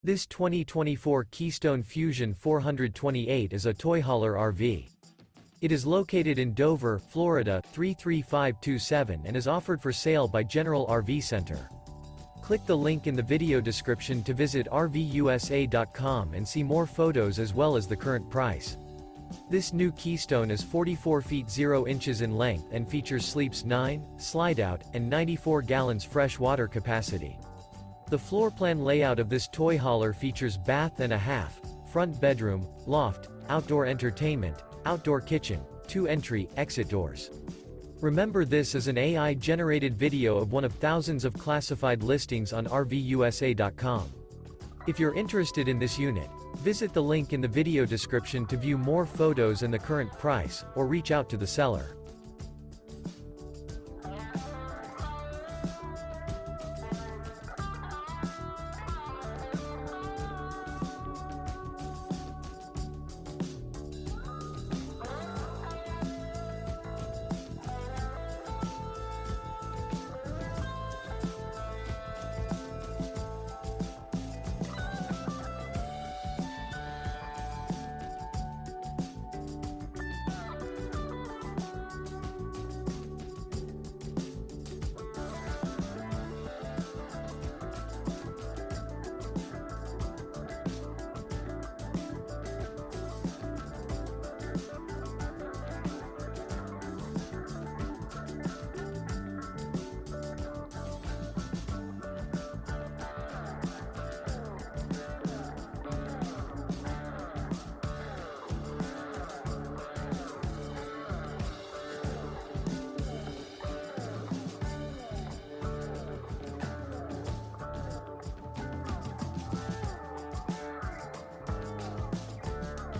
This 2024 Keystone Fuzion 428 is a toy hauler RV. It is located in Dover, Florida 33527 and is offered for sale by General RV Center. Click the link in the video description to visit RVUSA.com and see more photos as well as the current price. This new Keystone is 44 feet 0 inches in length and features sleeps 9, Slideout, and 94 gallons fresh water capacity. The floor plan layout of this toy hauler features bath and a half, front bedroom, loft, outdoor entertainment, outdoor kitchen, 2 entry/exit doors. Remember, this is an AI-generated video of one of thousands of classified listings on RVUSA.com. If you're interested in this unit, visit the link in the video description to view more photos and the current price, or reach out to the seller.